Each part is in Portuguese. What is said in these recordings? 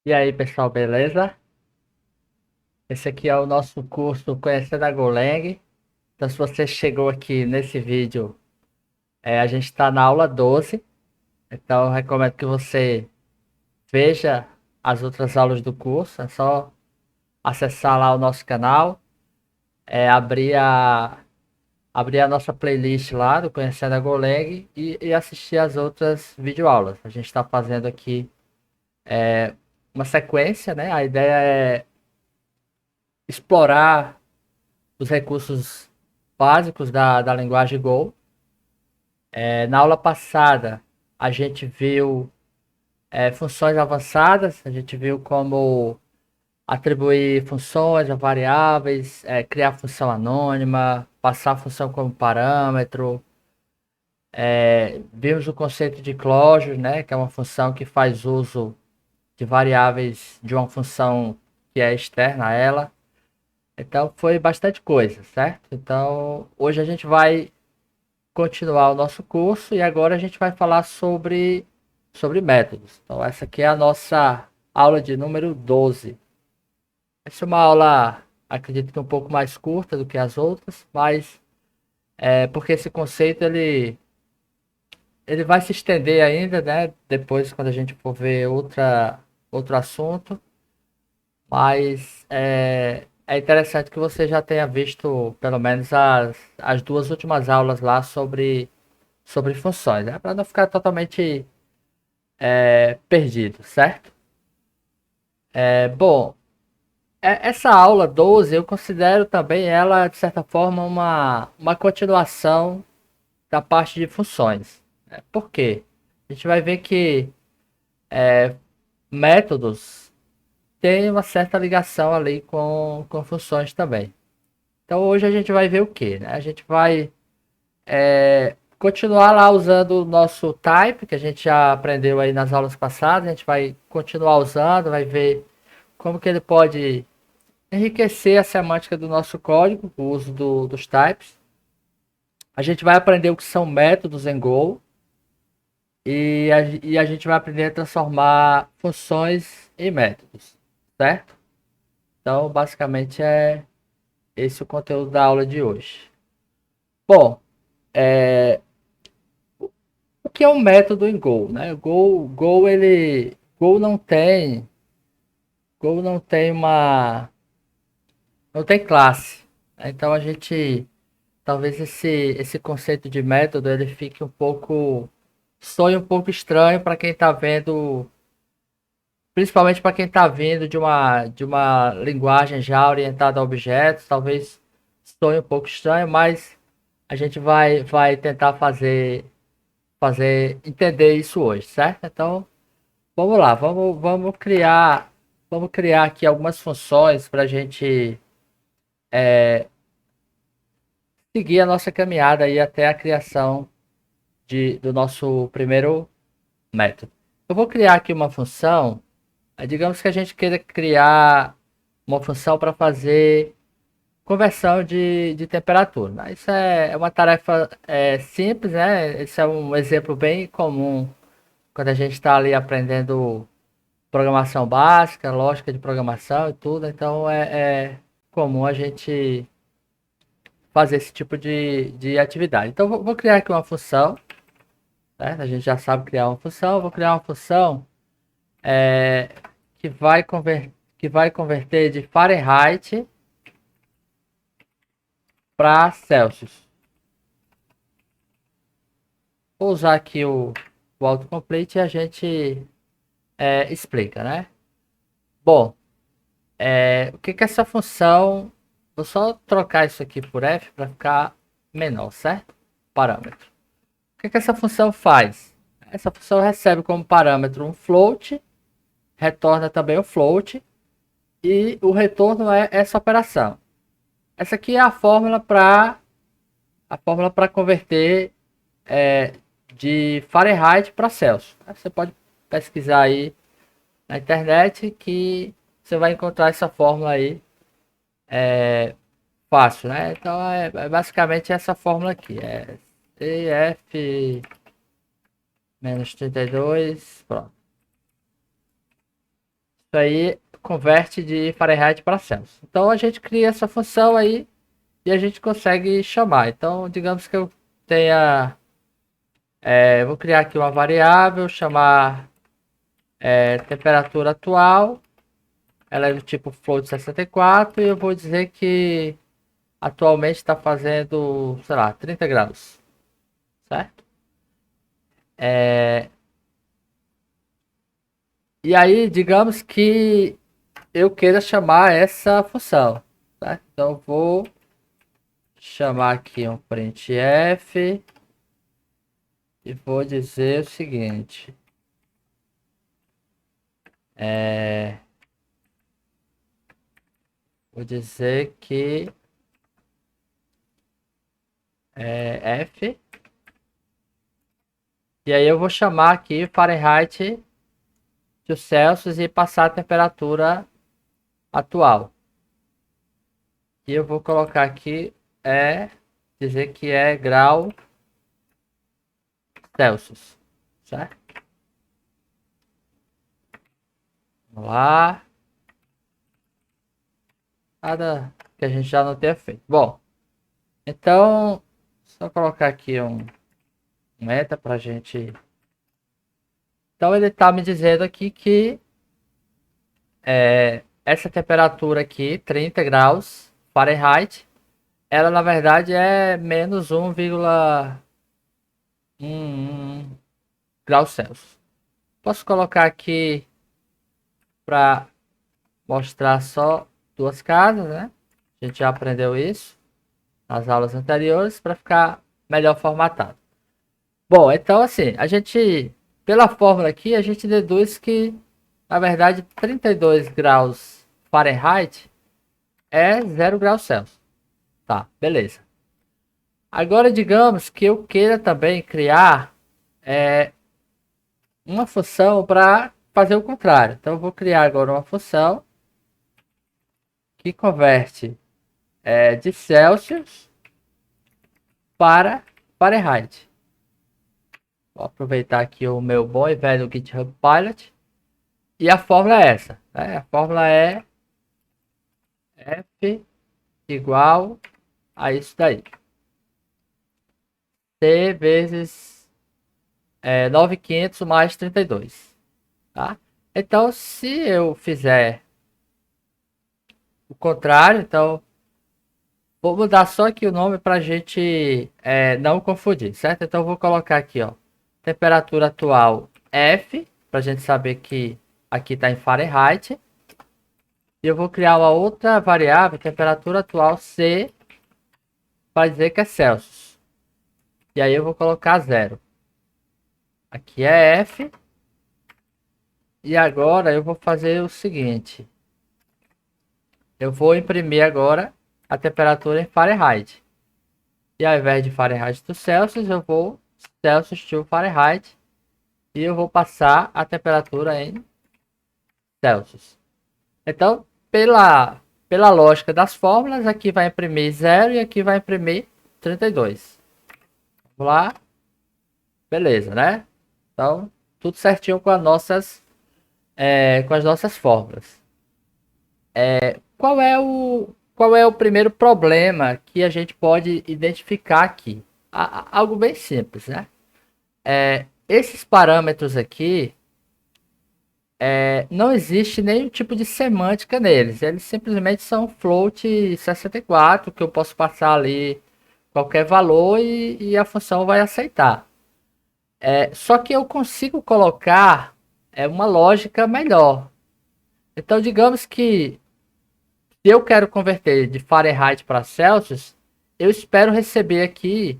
E aí, pessoal, beleza? Esse aqui é o nosso curso Conhecendo a Golang. Então, se você chegou aqui nesse vídeo, a gente está na aula 12. Então, eu recomendo que você veja as outras aulas do curso. É só acessar lá o nosso canal, abrir a nossa playlist lá do Conhecendo a Golang e assistir as outras videoaulas. A gente está fazendo aqui uma sequência, né? A ideia é explorar os recursos básicos da linguagem Go. Na aula passada, a gente viu funções avançadas, a gente viu como atribuir funções a variáveis, criar função anônima, passar a função como parâmetro. Vimos o conceito de closure, né, que é uma função que faz uso de variáveis de uma função que é externa a ela. Então foi bastante coisa, certo? Então hoje a gente vai continuar o nosso curso e agora a gente vai falar sobre métodos. Então, essa aqui é a nossa aula de número 12. Essa é uma aula, acredito que um pouco mais curta do que as outras, mas é porque esse conceito ele vai se estender ainda, né? Depois, quando a gente for ver outro assunto, mas é interessante que você já tenha visto pelo menos as duas últimas aulas lá sobre funções, né? Para não ficar totalmente perdido, certo? Bom, essa aula 12 eu considero também ela, de certa forma, uma continuação da parte de funções. Por quê? A gente vai ver que métodos têm uma certa ligação ali com funções também. Então hoje a gente vai ver o que, né? A gente vai continuar lá usando o nosso type, que a gente já aprendeu aí nas aulas passadas. A gente vai continuar usando, vai ver como que ele pode enriquecer a semântica do nosso código, o uso dos types. A gente vai aprender o que são métodos em Go e a gente vai aprender a transformar funções em métodos, certo? Então, basicamente é esse o conteúdo da aula de hoje. Bom, o que é um método em Go, né? Go não tem não tem classe, né? Então a gente talvez esse conceito de método ele fique soe um pouco estranho para quem está vendo, principalmente para quem está vindo de uma linguagem já orientada a objetos, talvez soe um pouco estranho, mas a gente vai tentar fazer entender isso hoje, certo? Então, vamos lá, vamos criar aqui algumas funções para a gente seguir a nossa caminhada aí até a criação do nosso primeiro método. Eu vou criar aqui uma função. Digamos que a gente queira criar uma função para fazer conversão de temperatura, né? Isso é uma tarefa simples, né? Esse é um exemplo bem comum quando a gente está ali aprendendo programação básica, lógica de programação e tudo. Então é comum a gente fazer esse tipo de atividade. Então vou criar aqui uma função, né? A gente já sabe criar uma função. Vou criar uma função é, que que vai converter de Fahrenheit para Celsius. Vou usar aqui o autocomplete e a gente explica, né? Bom, o que que essa função... Vou só trocar isso aqui por f para ficar menor, certo? Parâmetro. O que que essa função faz? Essa função recebe como parâmetro um float, retorna também o float e o retorno é essa operação. Essa aqui é a fórmula para converter de Fahrenheit para Celsius. Você pode pesquisar aí na internet que você vai encontrar essa fórmula aí fácil, né? Então é basicamente essa fórmula aqui. É CF menos 32. Pronto. Isso aí converte de Fahrenheit para Celsius. Então a gente cria essa função aí e a gente consegue chamar. Então, digamos que eu tenha, vou criar aqui uma variável, chamar temperatura atual. Ela é do tipo float 64 e eu vou dizer que atualmente está fazendo, sei lá, 30 graus, certo? E aí, digamos que eu queira chamar essa função, tá? Então eu vou chamar aqui um printf e vou dizer o seguinte: vou dizer que f, e aí eu vou chamar aqui Fahrenheit to Celsius e passar a temperatura atual. E eu vou colocar aqui dizer que é grau Celsius, certo? Vamos lá. Nada que a gente já não tenha feito. Bom, então só colocar aqui um meta pra gente. Então ele tá me dizendo aqui que essa temperatura aqui, 30 graus Fahrenheit, ela na verdade é menos 1,1 graus Celsius. Posso colocar aqui para mostrar só duas casas, né? A gente já aprendeu isso nas aulas anteriores para ficar melhor formatado. Bom, então assim, a gente, pela fórmula aqui, a gente deduz que, na verdade, 32 graus Fahrenheit é 0 graus Celsius. Tá, beleza. Agora, digamos que eu queira também criar uma função para fazer o contrário. Então, eu vou criar agora uma função que converte de Celsius para Fahrenheit. Vou aproveitar aqui o meu bom e velho GitHub Pilot. E a fórmula é essa, né? A fórmula é F igual a isso daí. C vezes 9.500 mais 32. Tá? Então, se eu fizer o contrário, então vou mudar só aqui o nome para a gente não confundir, certo? Então, eu vou colocar aqui, ó, temperatura atual F, para a gente saber que aqui está em Fahrenheit. E eu vou criar uma outra variável, temperatura atual C, para dizer que é Celsius. E aí eu vou colocar 0. Aqui é F. E agora eu vou fazer o seguinte. Eu vou imprimir agora a temperatura em Fahrenheit. E ao invés de Fahrenheit to Celsius, eu vou Celsius to Fahrenheit. E eu vou passar a temperatura em Celsius. Então, pela lógica das fórmulas, aqui vai imprimir 0 e aqui vai imprimir 32. Vamos lá. Beleza, né? Então, tudo certinho com as nossas fórmulas. Qual é o primeiro problema que a gente pode identificar aqui? Algo bem simples, né? Esses parâmetros aqui, não existe nenhum tipo de semântica neles. Eles simplesmente são float 64, que eu posso passar ali qualquer valor e a função vai aceitar. Só que eu consigo colocar uma lógica melhor. Então, digamos que se eu quero converter de Fahrenheit para Celsius, eu espero receber aqui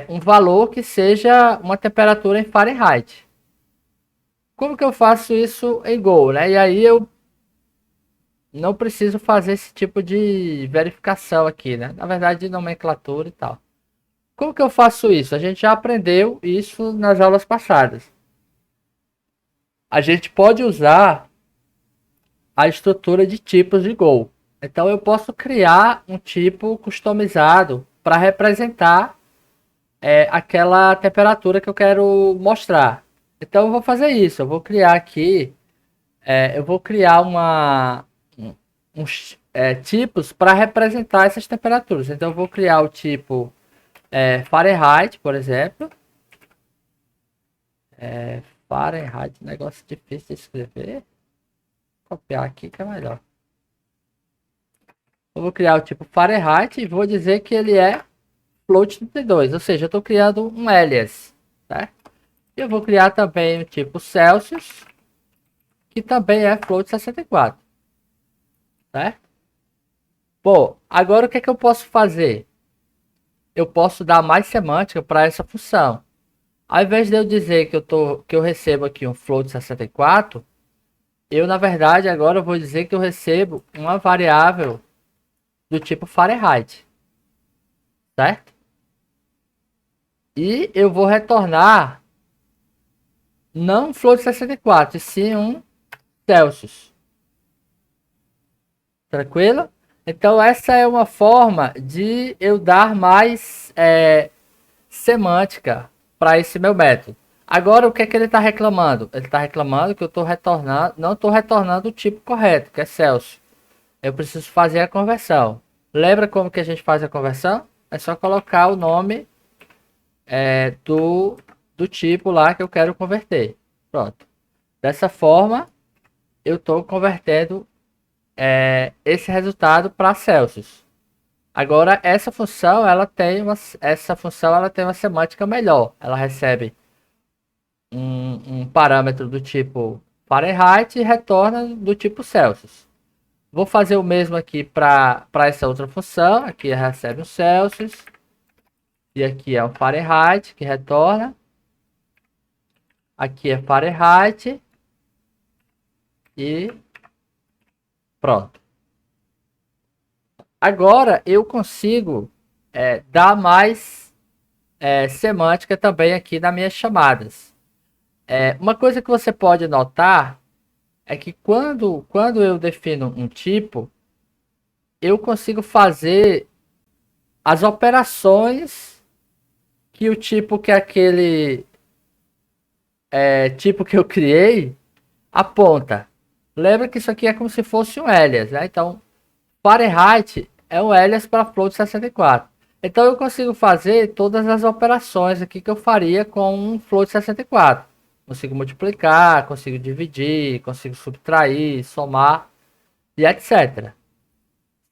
um valor que seja uma temperatura em Fahrenheit. Como que eu faço isso em Go, né? E aí eu não preciso fazer esse tipo de verificação aqui, né? Na verdade, de nomenclatura e tal. Como que eu faço isso? A gente já aprendeu isso nas aulas passadas. A gente pode usar a estrutura de tipos de Go. Então eu posso criar um tipo customizado para representar aquela temperatura que eu quero mostrar. Então eu vou fazer isso. Eu vou criar aqui eu vou criar uns tipos para representar essas temperaturas. Então eu vou criar o tipo Fahrenheit, por exemplo. Fahrenheit, negócio difícil de escrever. Vou copiar aqui que é melhor. Eu vou criar o tipo Fahrenheit e vou dizer que ele é float 32, ou seja, eu estou criando um alias, certo? E eu vou criar também o tipo Celsius, que também é float 64, certo? Bom, agora o que é que eu posso fazer? Eu posso dar mais semântica para essa função. Ao invés de eu dizer que eu recebo aqui um float 64, eu na verdade agora vou dizer que eu recebo uma variável do tipo Fahrenheit, certo? E eu vou retornar não um float 64, e sim um Celsius. Tranquilo? Então essa é uma forma de eu dar mais semântica para esse meu método. Agora o que é que ele está reclamando? Ele está reclamando que eu estou retornando, não estou retornando o tipo correto, que é Celsius. Eu preciso fazer a conversão. Lembra como que a gente faz a conversão? É só colocar o nome do tipo lá que eu quero converter. Pronto. Dessa forma, eu estou convertendo esse resultado para Celsius. Agora, essa função ela tem uma semântica melhor. Ela recebe um parâmetro do tipo Fahrenheit e retorna do tipo Celsius. Vou fazer o mesmo aqui para essa outra função. Aqui recebe um Celsius. E aqui é um Fahrenheit que retorna. Aqui é Fahrenheit. E pronto. Agora eu consigo dar mais semântica também aqui nas minhas chamadas. Uma coisa que você pode notar é que quando eu defino um tipo, eu consigo fazer as operações que o tipo que aquele tipo que eu criei aponta. Lembra que isso aqui é como se fosse um alias, né? Então, Fahrenheit é um alias para float 64. Então eu consigo fazer todas as operações aqui que eu faria com um float 64. Consigo multiplicar, consigo dividir, consigo subtrair, somar e etc.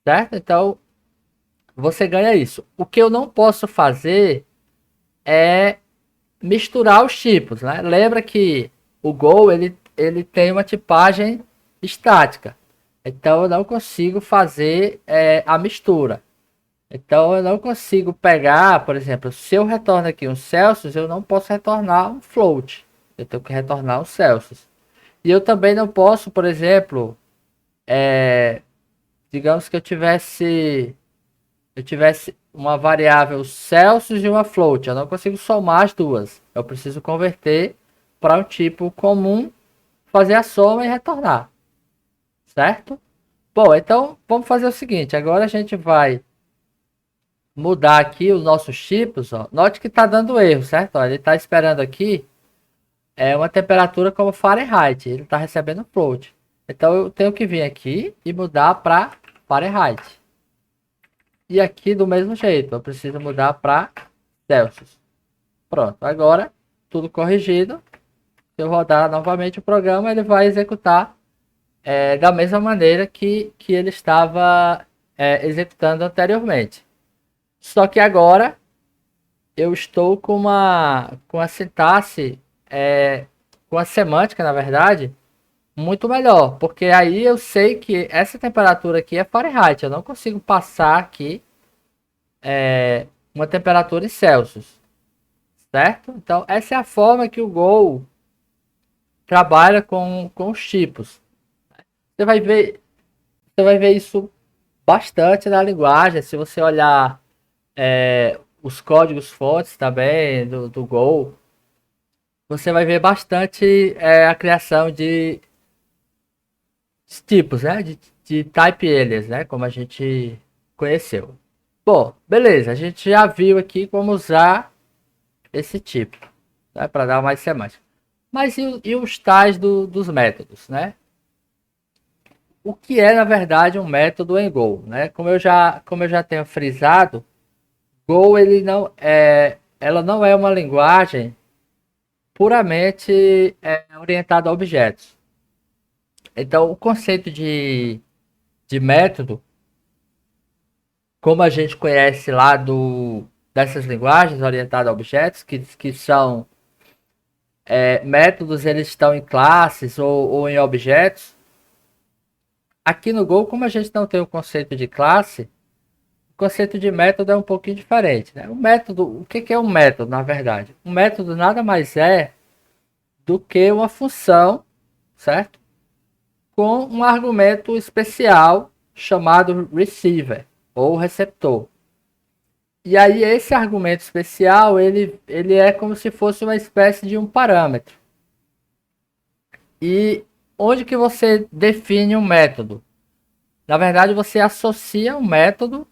Certo? Então você ganha isso. O que eu não posso fazer é misturar os tipos, né? Lembra que o Go ele tem uma tipagem estática. Então eu não consigo fazer a mistura. Então eu não consigo pegar, por exemplo, se eu retorno aqui um Celsius, eu não posso retornar um float. Eu tenho que retornar um Celsius. E eu também não posso, por exemplo, digamos que eu tivesse uma variável Celsius e uma float. Eu não consigo somar as duas. Eu preciso converter para um tipo comum, fazer a soma e retornar. Certo? Bom, então vamos fazer o seguinte. Agora a gente vai mudar aqui os nossos tipos. Ó. Note que está dando erro, certo? Ó, ele está esperando aqui uma temperatura como Fahrenheit. Ele está recebendo float. Então eu tenho que vir aqui e mudar para Fahrenheit. E aqui do mesmo jeito, eu preciso mudar para Celsius. Pronto, agora tudo corrigido. Se eu rodar novamente o programa, ele vai executar da mesma maneira que ele estava executando anteriormente. Só que agora eu estou com a sintaxe, com a semântica, na verdade, muito melhor. Porque aí eu sei que essa temperatura aqui é Fahrenheit. Eu não consigo passar aqui uma temperatura em Celsius. Certo? Então, essa é a forma que o Go trabalha com os tipos. Você vai ver, você vai ver isso bastante na linguagem. Se você olhar os códigos fontes também do Go, você vai ver bastante a criação de tipos, né? De type alias, né? Como a gente conheceu. Bom, beleza. A gente já viu aqui como usar esse tipo, né? Para dar mais semântica. Mas e os tais dos métodos, né? o que é, na verdade, um método em Go, né? Como eu já tenho frisado, Go ela não é uma linguagem puramente orientada a objetos. Então, o conceito de método, como a gente conhece lá dessas linguagens orientadas a objetos, que são métodos, eles estão em classes ou em objetos. Aqui no Go, como a gente não tem o conceito de classe, o conceito de método é um pouquinho diferente, né? O que é um método, na verdade? Um método nada mais é do que uma função, certo? Com um argumento especial chamado receiver ou receptor. E aí esse argumento especial, ele é como se fosse uma espécie de um parâmetro. E onde que você define um método? Na verdade, você associa um método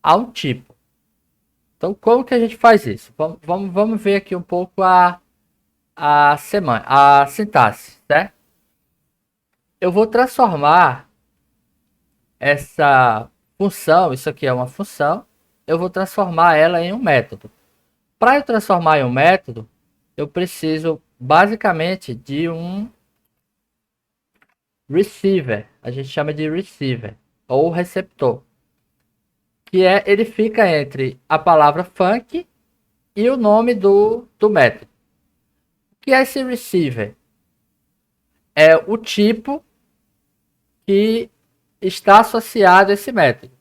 a um tipo. Então, como que a gente faz isso? Vamos ver aqui um pouco a sintaxe, certo? Eu vou transformar essa função, isso aqui é uma função, eu vou transformar ela em um método. Para eu transformar em um método, eu preciso basicamente de um receiver. A gente chama de receiver ou receptor, que ele fica entre a palavra func e o nome do método. O que é esse receiver? É o tipo que está associado a esse método,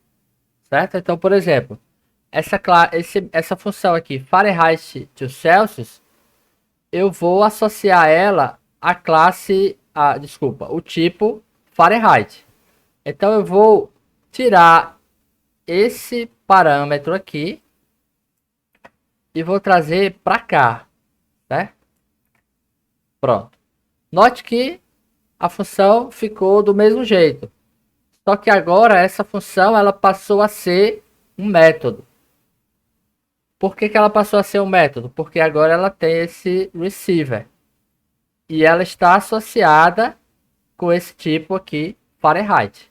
certo? Então, por exemplo, essa função aqui, Fahrenheit to Celsius, eu vou associar ela à classe, desculpa, o tipo Fahrenheit. Então, eu vou tirar esse parâmetro aqui e vou trazer para cá, né? Pronto. Note que a função ficou do mesmo jeito. Só que agora essa função ela passou a ser um método. Por que ela passou a ser um método? Porque agora ela tem esse receiver. E ela está associada com esse tipo aqui, Fahrenheit.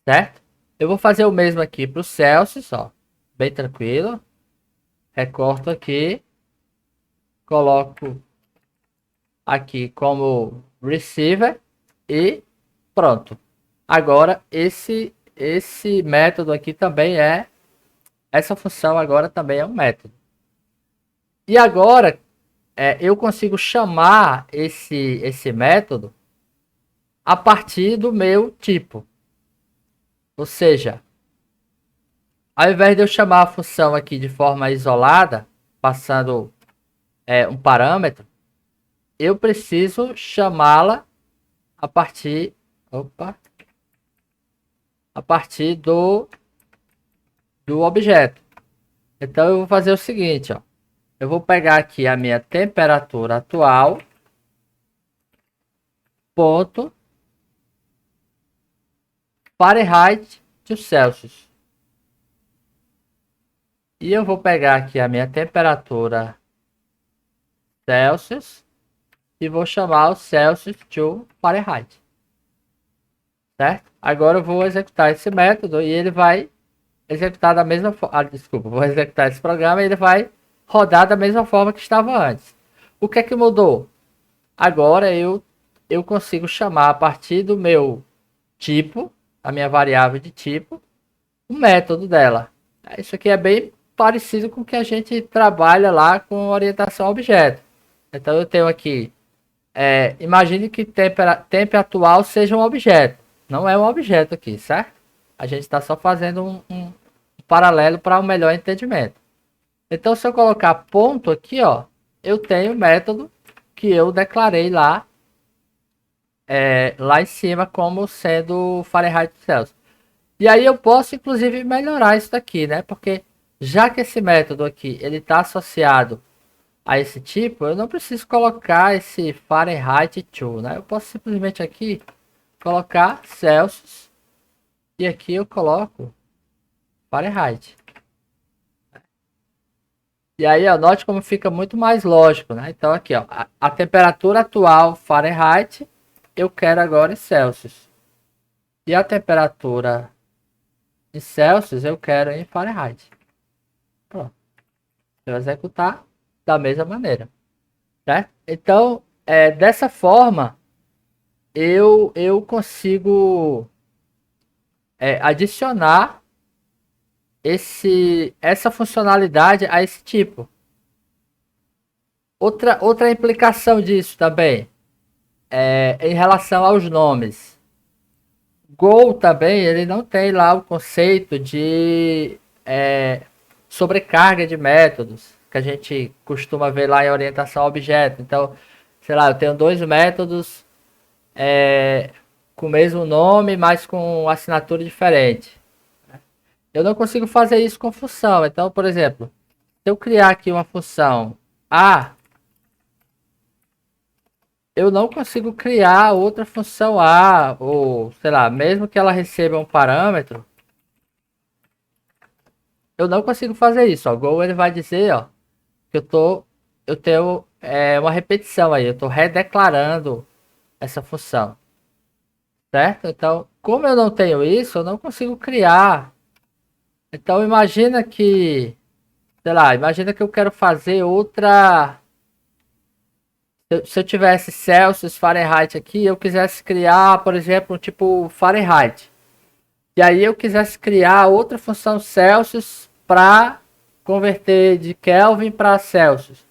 Certo? Eu vou fazer o mesmo aqui para o Celsius, ó. Bem tranquilo. Recorto aqui. Coloco aqui como receiver e pronto. Agora esse método aqui também essa função agora também é um método. E agora eu consigo chamar esse método a partir do meu tipo. Ou seja, ao invés de eu chamar a função aqui de forma isolada, passando um parâmetro, eu preciso chamá-la a partir, a partir do objeto. Então eu vou fazer o seguinte, ó. Eu vou pegar aqui a minha temperatura atual, ponto, Fahrenheit to Celsius. E eu vou pegar aqui a minha temperatura Celsius e vou chamar o Celsius to Fahrenheit. Certo? Agora eu vou executar esse método e ele vai executar da mesma forma. Desculpa, vou executar esse programa e ele vai rodar da mesma forma que estava antes. O que é que mudou? Agora eu consigo chamar a partir do meu tipo, a minha variável de tipo, o método dela. Isso aqui é bem parecido com o que a gente trabalha lá com orientação a objeto. Então eu tenho aqui, imagine que tempo atual seja um objeto. Não é um objeto aqui, certo? A gente está só fazendo um paralelo para um melhor entendimento. Então se eu colocar ponto aqui, ó, eu tenho o método que eu declarei lá em cima como sendo Fahrenheit Celsius. E aí eu posso inclusive melhorar isso daqui, né? Porque já que esse método aqui ele está associado a esse tipo, eu não preciso colocar esse Fahrenheit to, né? Eu posso simplesmente aqui colocar Celsius e aqui eu coloco Fahrenheit. E aí, ó, note como fica muito mais lógico, né? Então aqui, ó, a temperatura atual Fahrenheit eu quero agora em Celsius. E a temperatura em Celsius eu quero em Fahrenheit. Pronto. Eu vou executar da mesma maneira, certo? Então, dessa forma, eu consigo adicionar essa funcionalidade a esse tipo. Outra implicação disso também em relação aos nomes. Go também, ele não tem lá o conceito de sobrecarga de métodos, que a gente costuma ver lá em orientação a objeto. Então, sei lá, eu tenho dois métodos com o mesmo nome, mas com assinatura diferente. Eu não consigo fazer isso com função. Então, por exemplo, se eu criar aqui uma função A, eu não consigo criar outra função A, ou sei lá, mesmo que ela receba um parâmetro, eu não consigo fazer isso. Ó. O Go ele vai dizer, ó, que eu tenho uma repetição aí, eu estou redeclarando essa função, certo? Então, como eu não tenho isso, eu não consigo criar. Então, imagina que, sei lá, imagina que eu quero fazer outra. Se eu tivesse Celsius, Fahrenheit aqui, eu quisesse criar, por exemplo, um tipo Fahrenheit. E aí eu quisesse criar outra função Celsius para converter de Kelvin para Celsius.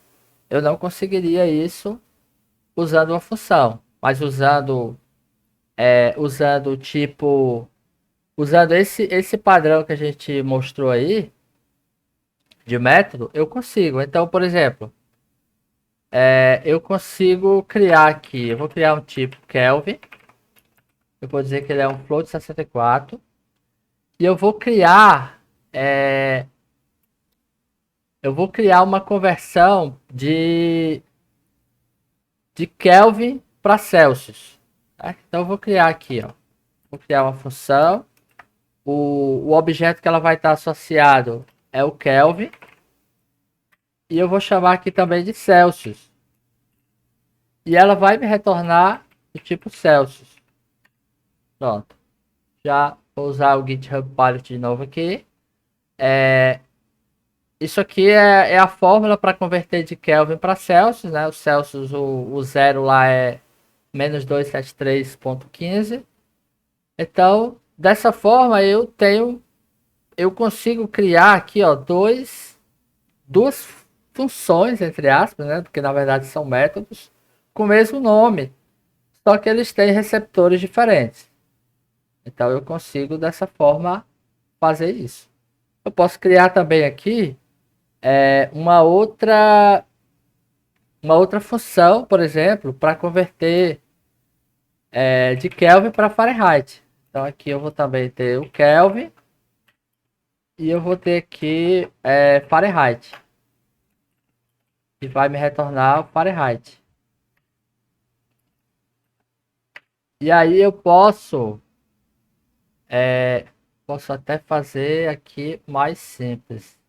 Eu não conseguiria isso usando uma função, mas usando o tipo, usando esse padrão que a gente mostrou aí de método, eu consigo. Então, por exemplo, eu consigo criar aqui, eu vou criar um tipo Kelvin, eu vou dizer que ele é um float 64 e eu vou criar uma conversão de Kelvin para Celsius. Tá? Então eu vou criar aqui, ó. Vou criar uma função. O objeto que ela vai estar associado é o Kelvin. E eu vou chamar aqui também de Celsius. E ela vai me retornar do tipo Celsius. Pronto. Já vou usar o GitHub Pilot de novo aqui. Isso aqui é a fórmula para converter de Kelvin para Celsius, né? O Celsius, o zero lá é menos 273,15. Então, dessa forma eu consigo criar aqui, ó, duas funções, entre aspas, né? Porque na verdade são métodos com o mesmo nome, só que eles têm receptores diferentes. Então eu consigo dessa forma fazer isso. Eu posso criar também aqui uma outra função, por exemplo, para converter de Kelvin para Fahrenheit. Então aqui eu vou também ter o Kelvin e eu vou ter aqui Fahrenheit. E vai me retornar o Fahrenheit. E aí eu posso até fazer aqui mais simples.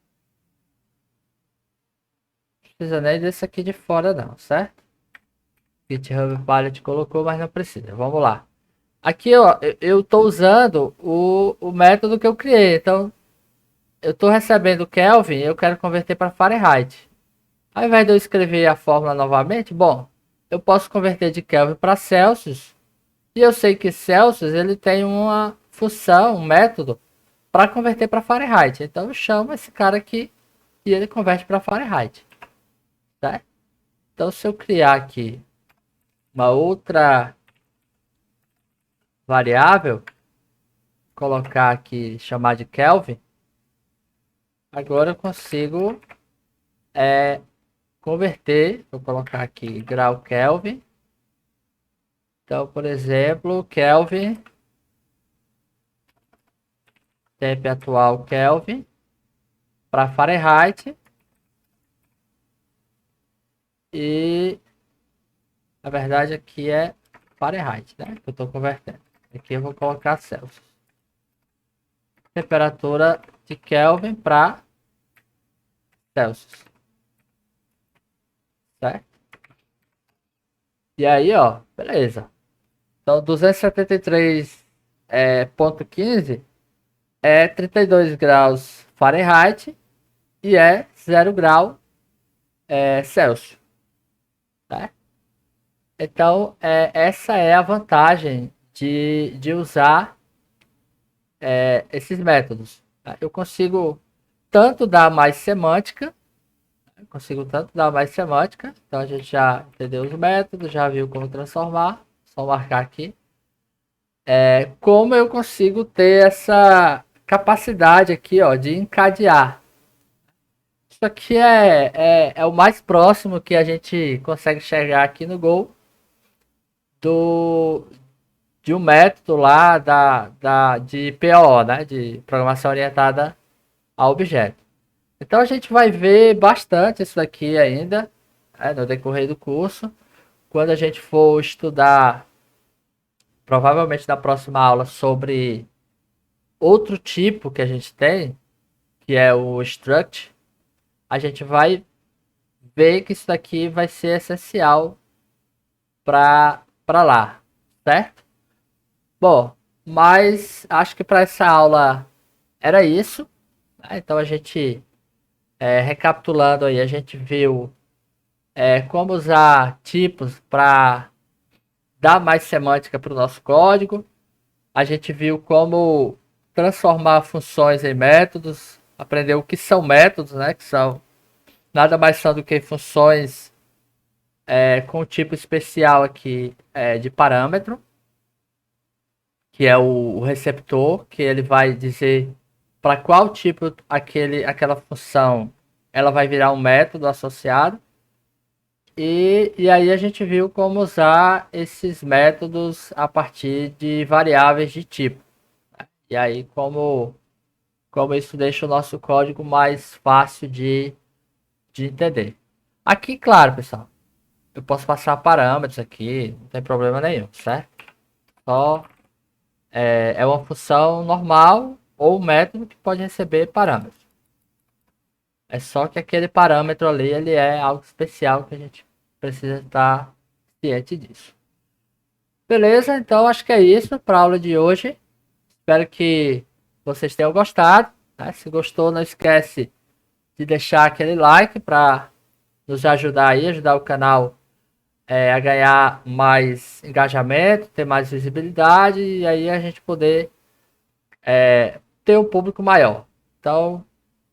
Não precisa nem desse aqui de fora não, certo? GitHub Pilot colocou, mas não precisa. Vamos lá. Aqui, ó, eu estou usando o método que eu criei. Então, eu estou recebendo Kelvin e eu quero converter para Fahrenheit. Ao invés de eu escrever a fórmula novamente, bom, eu posso converter de Kelvin para Celsius. E eu sei que Celsius ele tem uma função, um método para converter para Fahrenheit. Então eu chamo esse cara aqui e ele converte para Fahrenheit. Tá? Então se eu criar aqui uma outra variável, colocar aqui, chamar de Kelvin, agora eu consigo converter, vou colocar aqui grau Kelvin. Então, por exemplo, Kelvin, tempo atual Kelvin, para Fahrenheit. E na verdade aqui é Fahrenheit, né? Que eu estou convertendo. Aqui eu vou colocar Celsius. Temperatura de Kelvin para Celsius. Certo? E aí, ó, beleza. Então 273,15 é 32 graus Fahrenheit e é 0 grau Celsius. Tá? Então, essa é a vantagem de usar esses métodos. Tá? Eu consigo tanto dar mais semântica, então a gente já entendeu os métodos, já viu como transformar, só marcar aqui. Como eu consigo ter essa capacidade aqui, ó, de encadear. Isso aqui é o mais próximo que a gente consegue chegar aqui no Go do, de um método lá de PO, né? De Programação Orientada a Objeto. Então a gente vai ver bastante isso daqui ainda no decorrer do curso. Quando a gente for estudar, provavelmente na próxima aula, sobre outro tipo que a gente tem, que é o Struct, a gente vai ver que isso daqui vai ser essencial para lá, certo? Bom, mas acho que para essa aula era isso. Né? Então a gente, recapitulando aí, a gente viu como usar tipos para dar mais semântica para o nosso código. A gente viu como transformar funções em métodos, aprendeu o que são métodos, né? Que são nada mais são do que funções com tipo especial aqui de parâmetro, que é o receptor, que ele vai dizer para qual tipo aquela função ela vai virar um método associado. E aí a gente viu como usar esses métodos a partir de variáveis de tipo. E aí como isso deixa o nosso código mais fácil de entender. Aqui, claro, pessoal, eu posso passar parâmetros aqui, não tem problema nenhum, certo? Só é uma função normal ou um método que pode receber parâmetros. É só que aquele parâmetro ali ele é algo especial que a gente precisa estar ciente disso. Beleza, então acho que é isso para a aula de hoje. Espero que vocês tenham gostado. Né? Se gostou, não esquece de deixar aquele like para nos ajudar aí, ajudar o canal a ganhar mais engajamento, ter mais visibilidade e aí a gente poder ter um público maior. Então,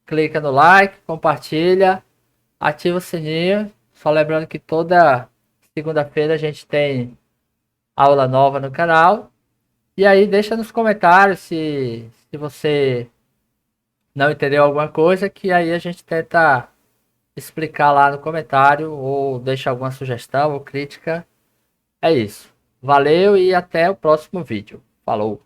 clica no like, compartilha, ativa o sininho. Só lembrando que toda segunda-feira a gente tem aula nova no canal. E aí deixa nos comentários se você não entendeu alguma coisa, que aí a gente tenta explicar lá no comentário ou deixa alguma sugestão ou crítica. É isso. Valeu e até o próximo vídeo. Falou!